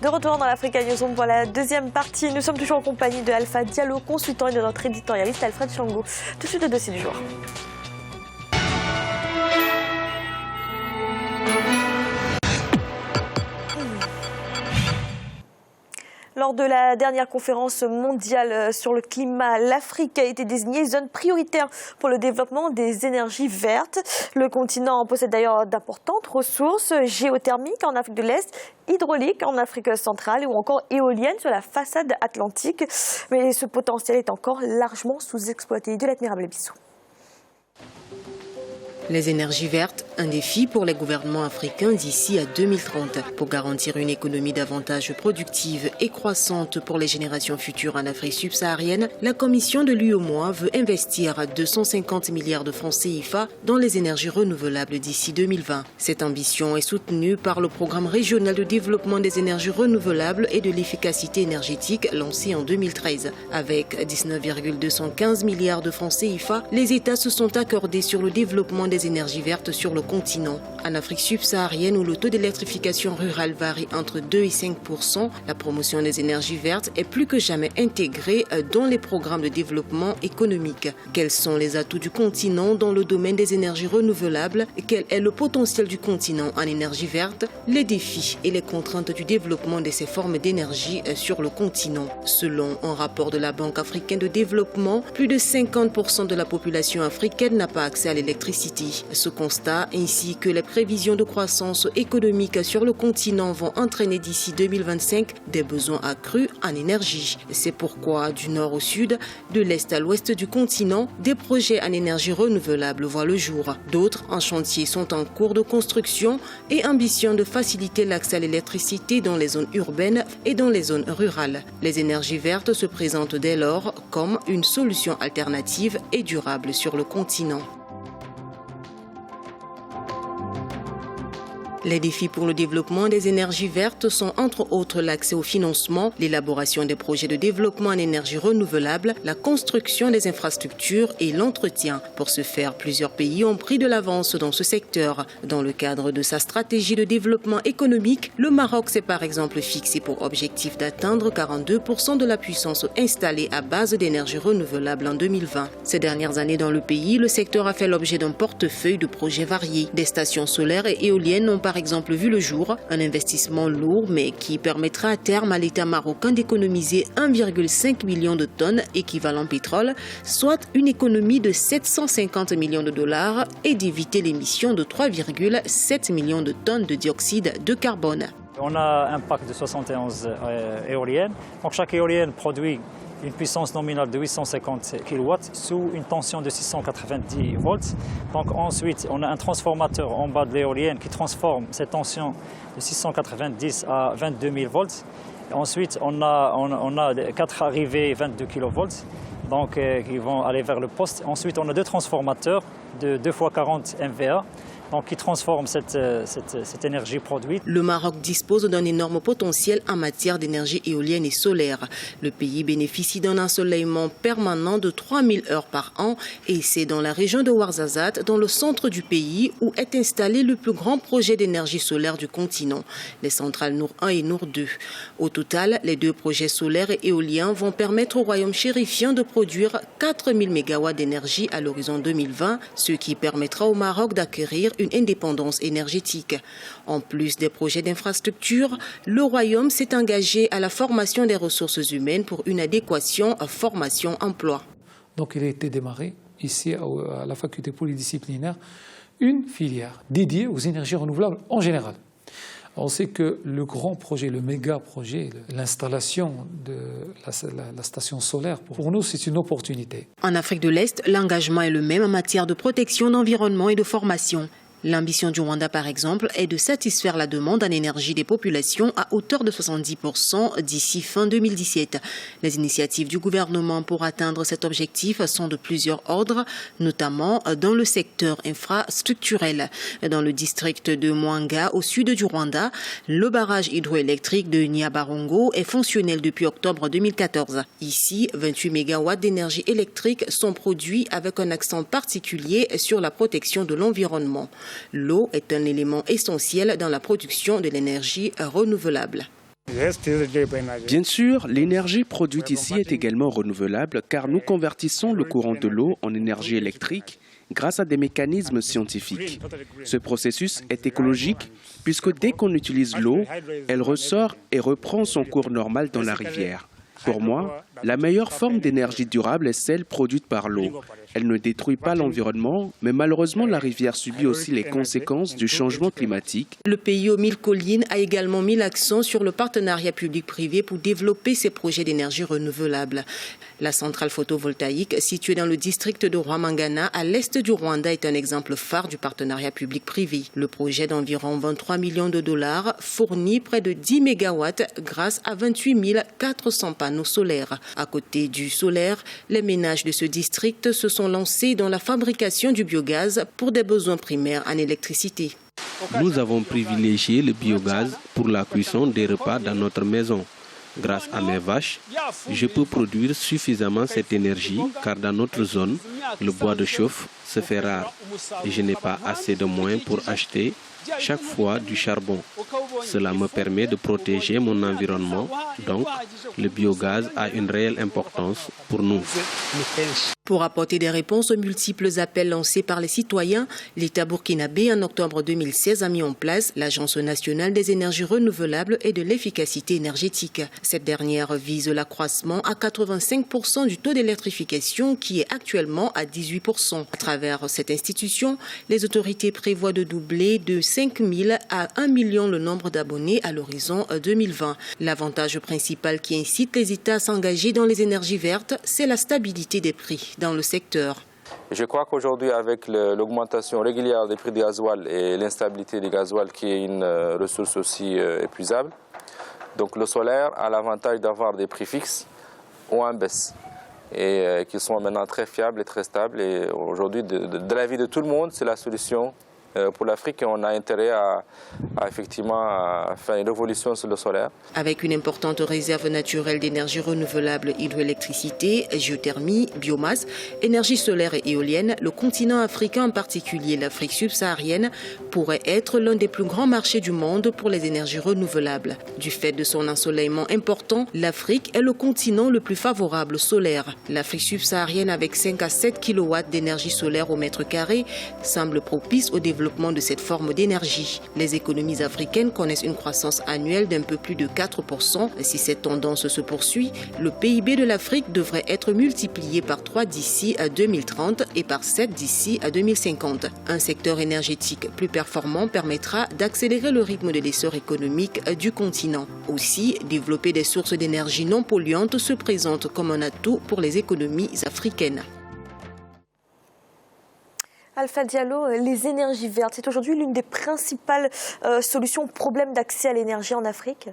De retour dans l'Africa Newsroom pour la deuxième partie. Nous sommes toujours en compagnie de Alpha Diallo, consultant, et de notre éditorialiste Alfred Chango. Tout de suite le dossier du jour. Lors de la dernière conférence mondiale sur le climat, l'Afrique a été désignée zone prioritaire pour le développement des énergies vertes. Le continent possède d'ailleurs d'importantes ressources géothermiques en Afrique de l'Est, hydrauliques en Afrique centrale ou encore éoliennes sur la façade atlantique. Mais ce potentiel est encore largement sous-exploité. De l'admirable Bissou. Les énergies vertes, un défi pour les gouvernements africains d'ici à 2030. Pour garantir une économie davantage productive et croissante pour les générations futures en Afrique subsaharienne, la Commission de l'UEMOA veut investir 250 milliards de francs CFA dans les énergies renouvelables d'ici 2020. Cette ambition est soutenue par le Programme régional de développement des énergies renouvelables et de l'efficacité énergétique lancé en 2013. Avec 19,215 milliards de francs CFA, les États se sont accordés sur le développement des énergies vertes sur le continent. En Afrique subsaharienne, où le taux d'électrification rurale varie entre 2 et 5%, la promotion des énergies vertes est plus que jamais intégrée dans les programmes de développement économique. Quels sont les atouts du continent dans le domaine des énergies renouvelables? Quel est le potentiel du continent en énergie verte? Les défis et les contraintes du développement de ces formes d'énergie sur le continent. Selon un rapport de la Banque africaine de développement, plus de 50% de la population africaine n'a pas accès à l'électricité. Ce constat, ainsi que les prévisions de croissance économique sur le continent, vont entraîner d'ici 2025 des besoins accrus en énergie. C'est pourquoi, du nord au sud, de l'est à l'ouest du continent, des projets en énergie renouvelable voient le jour. D'autres en chantier sont en cours de construction et ambitionnent de faciliter l'accès à l'électricité dans les zones urbaines et dans les zones rurales. Les énergies vertes se présentent dès lors comme une solution alternative et durable sur le continent. Les défis pour le développement des énergies vertes sont entre autres l'accès au financement, l'élaboration des projets de développement en énergie renouvelable, la construction des infrastructures et l'entretien. Pour ce faire, plusieurs pays ont pris de l'avance dans ce secteur. Dans le cadre de sa stratégie de développement économique, le Maroc s'est par exemple fixé pour objectif d'atteindre 42% de la puissance installée à base d'énergie renouvelable en 2020. Ces dernières années dans le pays, le secteur a fait l'objet d'un portefeuille de projets variés. Des stations solaires et éoliennes ont par exemple vu le jour, un investissement lourd mais qui permettra à terme à l'État marocain d'économiser 1,5 million de tonnes équivalent pétrole, soit une économie de 750 millions de dollars et d'éviter l'émission de 3,7 millions de tonnes de dioxyde de carbone. On a un parc de 71 éoliennes, donc chaque éolienne produit une puissance nominale de 850 kW sous une tension de 690 volts. Donc ensuite, on a un transformateur en bas de l'éolienne qui transforme cette tension de 690 à 22 000 volts. Et ensuite, on a 4 arrivées 22 kV, donc qui vont aller vers le poste. Ensuite, on a 2 transformateurs de 2 x 40 MVA. Donc, qui transforme cette énergie produite. Le Maroc dispose d'un énorme potentiel en matière d'énergie éolienne et solaire. Le pays bénéficie d'un ensoleillement permanent de 3000 heures par an et c'est dans la région de Ouarzazate, dans le centre du pays, où est installé le plus grand projet d'énergie solaire du continent, les centrales Nour 1 et Nour 2. Au total, les 2 projets solaires et éoliens vont permettre au royaume chérifien de produire 4000 MW d'énergie à l'horizon 2020, ce qui permettra au Maroc d'acquérir une indépendance énergétique. En plus des projets d'infrastructure, le Royaume s'est engagé à la formation des ressources humaines pour une adéquation formation-emploi. Donc il a été démarré ici à la faculté polydisciplinaire une filière dédiée aux énergies renouvelables en général. On sait que le grand projet, le méga projet, l'installation de la station solaire, pour nous, c'est une opportunité. En Afrique de l'Est, l'engagement est le même en matière de protection d'environnement et de formation. L'ambition du Rwanda, par exemple, est de satisfaire la demande en énergie des populations à hauteur de 70% d'ici fin 2017. Les initiatives du gouvernement pour atteindre cet objectif sont de plusieurs ordres, notamment dans le secteur infrastructurel. Dans le district de Mwanga, au sud du Rwanda, le barrage hydroélectrique de Nyabarongo est fonctionnel depuis octobre 2014. Ici, 28 MW d'énergie électrique sont produits avec un accent particulier sur la protection de l'environnement. L'eau est un élément essentiel dans la production de l'énergie renouvelable. Bien sûr, l'énergie produite ici est également renouvelable car nous convertissons le courant de l'eau en énergie électrique grâce à des mécanismes scientifiques. Ce processus est écologique puisque dès qu'on utilise l'eau, elle ressort et reprend son cours normal dans la rivière. Pour moi, la meilleure forme d'énergie durable est celle produite par l'eau. Elle ne détruit pas l'environnement, mais malheureusement, la rivière subit aussi les conséquences du changement climatique. Le pays aux 1000 collines a également mis l'accent sur le partenariat public-privé pour développer ses projets d'énergie renouvelable. La centrale photovoltaïque, située dans le district de Rwamangana, à l'est du Rwanda, est un exemple phare du partenariat public-privé. Le projet d'environ 23 millions de dollars fournit près de 10 mégawatts grâce à 28 400 panneaux solaires. À côté du solaire, les ménages de ce district se sont lancés dans la fabrication du biogaz pour des besoins primaires en électricité. Nous avons privilégié le biogaz pour la cuisson des repas dans notre maison. Grâce à mes vaches, je peux produire suffisamment cette énergie car dans notre zone, le bois de chauffe se fait rare et je n'ai pas assez de moyens pour acheter chaque fois du charbon. Cela me permet de protéger mon environnement, donc le biogaz a une réelle importance pour nous. Pour apporter des réponses aux multiples appels lancés par les citoyens, l'État burkinabé en octobre 2016 a mis en place l'Agence nationale des énergies renouvelables et de l'efficacité énergétique. Cette dernière vise l'accroissement à 85% du taux d'électrification qui est actuellement à 18%. À travers cette institution, les autorités prévoient de doubler de 5 000 à 1 million le nombre d'abonnés à l'horizon 2020. L'avantage principal qui incite les États à s'engager dans les énergies vertes, c'est la stabilité des prix dans le secteur. Je crois qu'aujourd'hui, avec l'augmentation régulière des prix du gasoil et l'instabilité du gasoil, qui est une ressource aussi épuisable, donc le solaire a l'avantage d'avoir des prix fixes ou en baisse et qui sont maintenant très fiables et très stables. Et aujourd'hui, de l'avis de tout le monde, c'est la solution pour l'Afrique et on a intérêt à effectivement faire une révolution sur le solaire. Avec une importante réserve naturelle d'énergie renouvelable, hydroélectricité, géothermie, biomasse, énergie solaire et éolienne, le continent africain, en particulier l'Afrique subsaharienne, pourrait être l'un des plus grands marchés du monde pour les énergies renouvelables. Du fait de son ensoleillement important, l'Afrique est le continent le plus favorable au solaire. L'Afrique subsaharienne, avec 5 à 7 kW d'énergie solaire au mètre carré, semble propice au développement de cette forme d'énergie. Les économies africaines connaissent une croissance annuelle d'un peu plus de 4%. Si cette tendance se poursuit, le PIB de l'Afrique devrait être multiplié par 3 d'ici à 2030 et par 7 d'ici à 2050. Un secteur énergétique plus performant permettra d'accélérer le rythme de l'essor économique du continent. Aussi, développer des sources d'énergie non polluantes se présente comme un atout pour les économies africaines. Alpha Diallo, les énergies vertes, c'est aujourd'hui l'une des principales solutions au problème d'accès à l'énergie en Afrique ?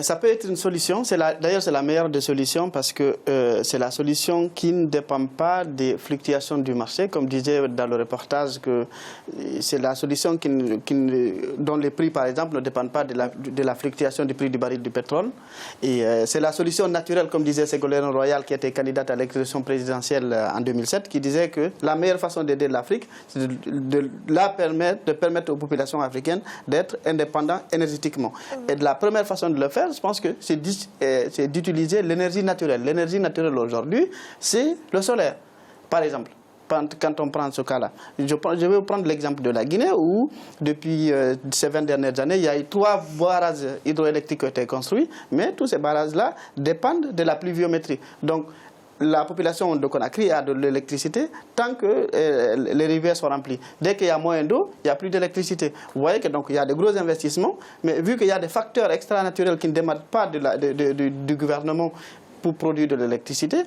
Ça peut être une solution. D'ailleurs, c'est la meilleure des solutions parce que c'est la solution qui ne dépend pas des fluctuations du marché. Comme disait dans le reportage, que c'est la solution dont les prix, par exemple, ne dépendent pas de la fluctuation du prix du baril du pétrole. Et c'est la solution naturelle, comme disait Ségolène Royal, qui était candidate à l'élection présidentielle en 2007, qui disait que la meilleure façon d'aider l'Afrique, c'est de permettre aux populations africaines d'être indépendantes énergétiquement. Et de la première façon de le faire, je pense que c'est d'utiliser l'énergie naturelle. L'énergie naturelle aujourd'hui, c'est le solaire, par exemple. Quand on prend ce cas-là. Je vais vous prendre l'exemple de la Guinée où, depuis ces 20 dernières années, il y a eu 3 barrages hydroélectriques qui ont été construits, mais tous ces barrages-là dépendent de la pluviométrie. Donc, la population de Conakry a de l'électricité tant que les rivières sont remplies. Dès qu'il y a moins d'eau, il n'y a plus d'électricité. Vous voyez que donc il y a de gros investissements, mais vu qu'il y a des facteurs extranaturels qui ne dépendent pas du gouvernement pour produire de l'électricité,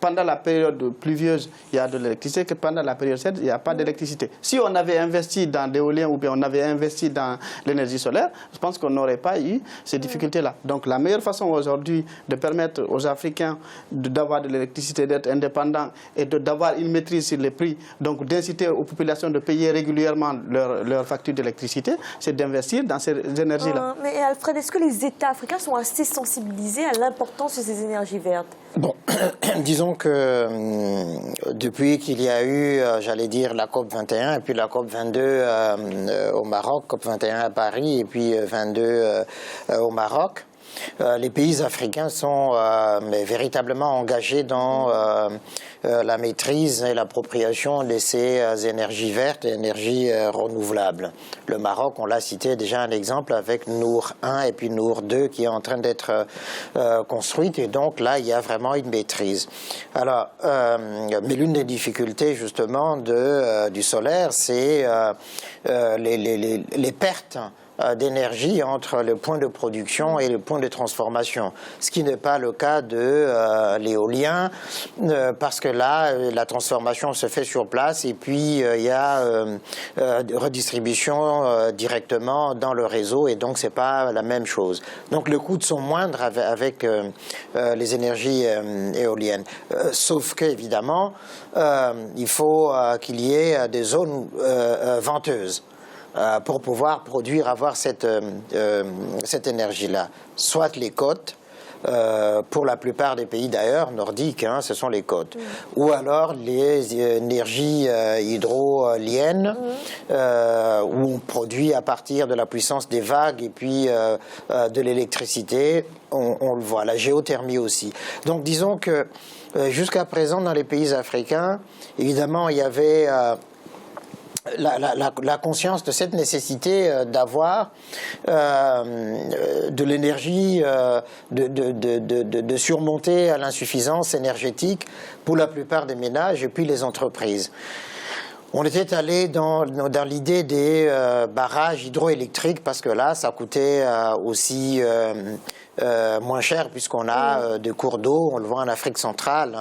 pendant la période pluvieuse, il y a de l'électricité, que pendant la période sèche, il n'y a pas d'électricité. Si on avait investi dans l'éolien ou bien on avait investi dans l'énergie solaire, je pense qu'on n'aurait pas eu ces difficultés-là. Donc la meilleure façon aujourd'hui de permettre aux Africains d'avoir de l'électricité, d'être indépendants et d'avoir une maîtrise sur les prix, donc d'inciter aux populations de payer régulièrement leur facture d'électricité, c'est d'investir dans ces énergies-là. Mais Alfred, est-ce que les États africains sont assez sensibilisés à l'importance de ces énergies vertes ? Bon, disons disons que depuis qu'il y a eu, j'allais dire, la COP 21 et puis la COP 22 au Maroc, COP 21 à Paris et puis 22 au Maroc, les pays africains sont véritablement engagés dans la maîtrise et l'appropriation de ces énergies vertes et énergies renouvelables. Le Maroc, on l'a cité déjà un exemple avec Nour 1 et puis Nour 2 qui est en train d'être construite, et donc là il y a vraiment une maîtrise. Alors, mais l'une des difficultés justement du solaire, c'est les pertes d'énergie entre le point de production et le point de transformation, ce qui n'est pas le cas de l'éolien, parce que là, la transformation se fait sur place et puis il y a redistribution directement dans le réseau, et donc c'est pas la même chose. Donc les coûts sont moindres avec les énergies éoliennes, sauf que évidemment il faut qu'il y ait des zones venteuses pour pouvoir avoir cette énergie-là. Soit les côtes, pour la plupart des pays d'ailleurs nordiques, ce sont les côtes, ou alors les énergies hydroliennes, où on produit à partir de la puissance des vagues et puis de l'électricité, on le voit, la géothermie aussi. Donc disons que jusqu'à présent dans les pays africains, évidemment il y avait la conscience de cette nécessité d'avoir de l'énergie, de surmonter l'insuffisance énergétique pour la plupart des ménages et puis les entreprises. On était allé dans l'idée des barrages hydroélectriques parce que là, ça coûtait aussi moins cher puisqu'on a des cours d'eau, on le voit en Afrique centrale,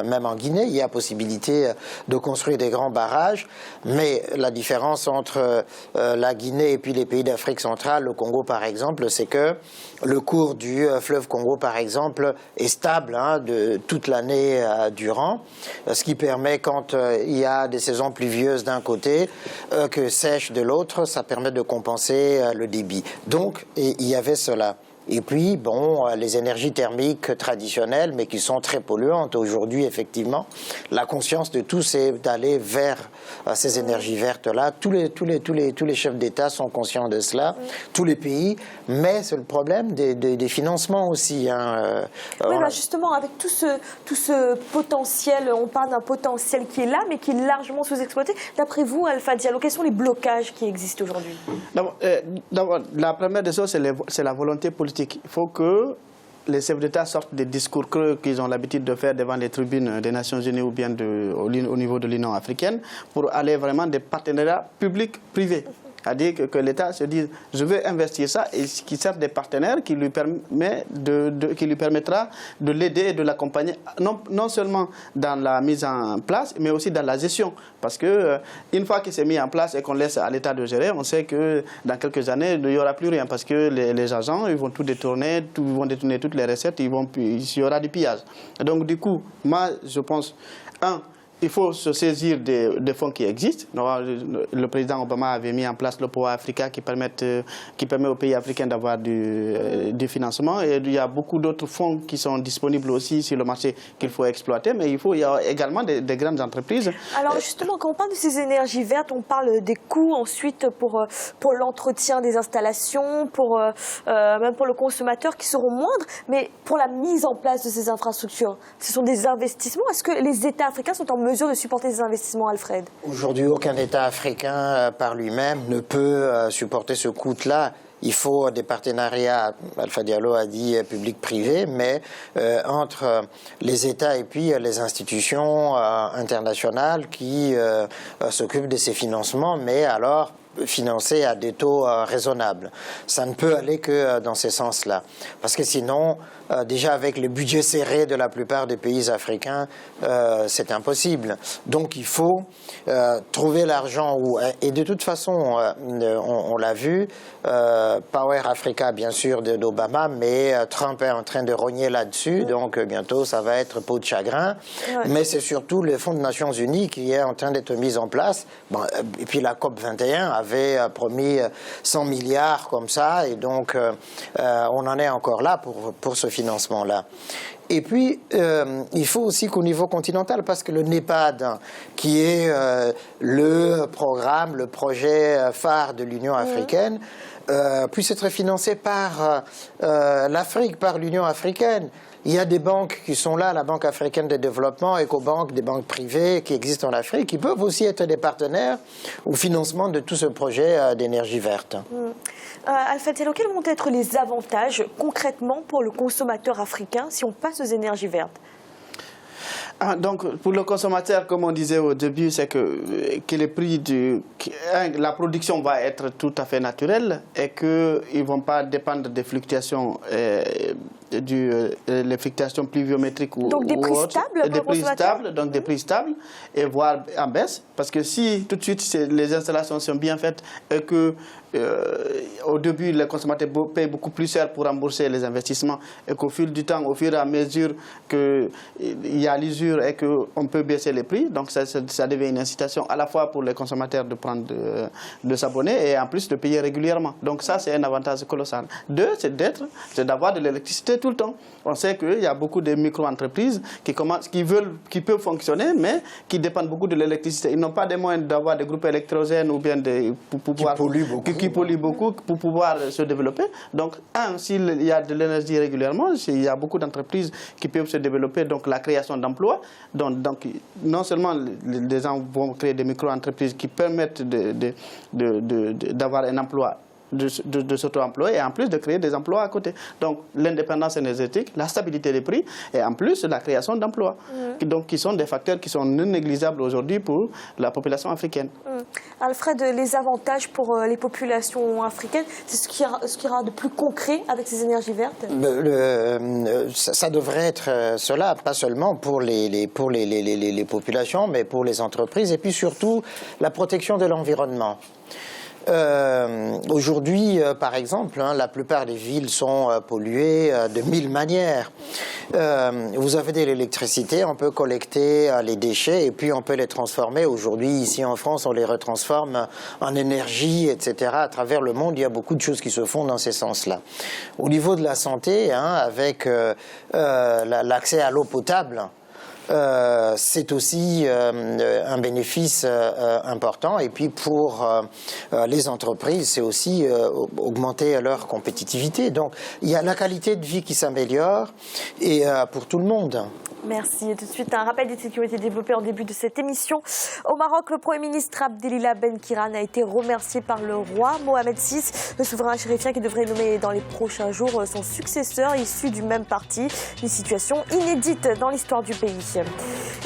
même en Guinée, il y a possibilité de construire des grands barrages, mais la différence entre la Guinée et puis les pays d'Afrique centrale, le Congo par exemple, c'est que le cours du fleuve Congo par exemple est stable de toute l'année durant, ce qui permet quand il y a des saisons pluvieuses d'un côté que sèche de l'autre, ça permet de compenser le débit. Donc il y avait cela. Et puis, bon, les énergies thermiques traditionnelles, mais qui sont très polluantes aujourd'hui, effectivement. La conscience de tous, c'est d'aller vers ces énergies vertes-là. Tous les chefs d'État sont conscients de cela, tous les pays. Mais c'est le problème des financements aussi. Oui, justement, avec tout ce potentiel, on parle d'un potentiel qui est là, mais qui est largement sous-exploité. D'après vous, Alpha Diallo, quels sont les blocages qui existent aujourd'hui? D'abord, la première des choses, c'est la volonté politique. Il faut que les chefs d'État sortent des discours creux qu'ils ont l'habitude de faire devant les tribunes des Nations Unies ou bien au niveau de l'Union africaine pour aller vraiment des partenariats publics-privés. C'est-à-dire que l'État se dise je veux investir ça, et qui servent des partenaires qui lui permettra de l'aider et de l'accompagner non seulement dans la mise en place mais aussi dans la gestion, parce que une fois qu'il s'est mis en place et qu'on laisse à l'État de gérer, on sait que dans quelques années il n'y aura plus rien, parce que les agents ils vont tout détourner, ils vont détourner toutes les recettes, il y aura du pillage. Donc du coup, moi je pense, il faut se saisir des fonds qui existent. Le président Obama avait mis en place le Power Africa qui permet aux pays africains d'avoir du financement. Et il y a beaucoup d'autres fonds qui sont disponibles aussi sur le marché qu'il faut exploiter. Mais il y a également des grandes entreprises. Alors justement, quand on parle de ces énergies vertes, on parle des coûts ensuite pour l'entretien des installations, même pour le consommateur qui seront moindres. Mais pour la mise en place de ces infrastructures, ce sont des investissements. Est-ce que les États africains sont en mesure de supporter ces investissements, Alfred? Aujourd'hui, aucun État africain par lui-même ne peut supporter ce coût-là. Il faut des partenariats, Alpha Diallo a dit public-privé, mais entre les États et puis les institutions internationales qui s'occupent de ces financements, mais alors financés à des taux raisonnables. Ça ne peut aller que dans ces sens-là. Parce que sinon, déjà avec le budget serré de la plupart des pays africains, c'est impossible. Donc il faut trouver l'argent où... Et de toute façon, on l'a vu, Power Africa, bien sûr, d'Obama, mais Trump est en train de rogner là-dessus, donc bientôt ça va être peau de chagrin. Ouais. Mais c'est surtout le Fonds des Nations Unies qui est en train d'être mis en place. Bon, et puis la COP 21 avait promis 100 milliards comme ça, et donc on en est encore là pour ce financement-là. Et puis, il faut aussi qu'au niveau continental, parce que le NEPAD, qui est le programme, le projet phare de l'Union africaine, puisse être financé par l'Afrique, par l'Union africaine. Il y a des banques qui sont là, la Banque africaine de développement, Ecobank, des banques privées qui existent en Afrique, qui peuvent aussi être des partenaires au financement de tout ce projet d'énergie verte. Alpha Diallo, quels vont être les avantages concrètement pour le consommateur africain si on passe aux énergies vertes? Donc, pour le consommateur, comme on disait au début, c'est que le prix la production va être tout à fait naturelle et qu'ils ne vont pas dépendre des fluctuations, les fluctuations pluviométriques ou donc des prix stables, des prix stables, donc des prix stables et voire en baisse. Parce que si tout de suite les installations sont bien faites et que au début, les consommateurs payent beaucoup plus cher pour rembourser les investissements et qu'au fil du temps, au fur et à mesure qu'il y a l'usure et qu'on peut baisser les prix, donc ça devient une incitation à la fois pour les consommateurs de s'abonner et en plus de payer régulièrement. Donc ça, c'est un avantage colossal. Deux, c'est d'avoir de l'électricité tout le temps. On sait qu'il y a beaucoup de micro-entreprises qui peuvent fonctionner, mais qui dépendent beaucoup de l'électricité. Ils n'ont pas des moyens d'avoir des groupes électrogènes ou bien pour pouvoir... Qui polluent beaucoup pour pouvoir se développer. Donc, s'il y a de l'énergie régulièrement, il y a beaucoup d'entreprises qui peuvent se développer, donc la création d'emplois. Donc, non seulement les gens vont créer des micro-entreprises qui permettent d'avoir un emploi, de s'auto-employer et en plus de créer des emplois à côté. Donc l'indépendance énergétique, la stabilité des prix et en plus la création d'emplois, qui sont des facteurs qui sont non négligeables aujourd'hui pour la population africaine. Alfred, les avantages pour les populations africaines, c'est ce qu'il y aura de plus concret avec ces énergies vertes? Ça devrait être cela, pas seulement pour les populations, mais pour les entreprises et puis surtout la protection de l'environnement. Aujourd'hui, par exemple, la plupart des villes sont polluées de 1000 manières. Vous avez de l'électricité, on peut collecter les déchets et puis on peut les transformer. Aujourd'hui, ici en France, on les retransforme en énergie, etc. À travers le monde, il y a beaucoup de choses qui se font dans ces sens-là. Au niveau de la santé, avec l'accès à l'eau potable, c'est aussi un bénéfice important et puis pour les entreprises c'est aussi augmenter leur compétitivité, donc il y a la qualité de vie qui s'améliore et pour tout le monde. Merci. Et tout de suite, un rappel des sécurités développé en début de cette émission. Au Maroc, le Premier ministre Abdelila Ben Kiran a été remercié par le roi Mohamed VI, le souverain chérifien qui devrait nommer dans les prochains jours son successeur issu du même parti. Une situation inédite dans l'histoire du pays.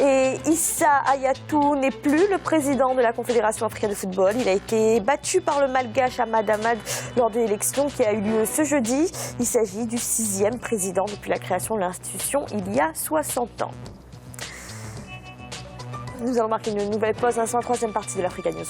Et Issa Hayatou n'est plus le président de la Confédération africaine de football. Il a été battu par le Malgache Ahmad Ahmad lors de l'élection qui a eu lieu ce jeudi. Il s'agit du 6e président depuis la création de l'institution il y a 60 ans. Nous allons marquer une nouvelle pause, la troisième partie de l'Africa News.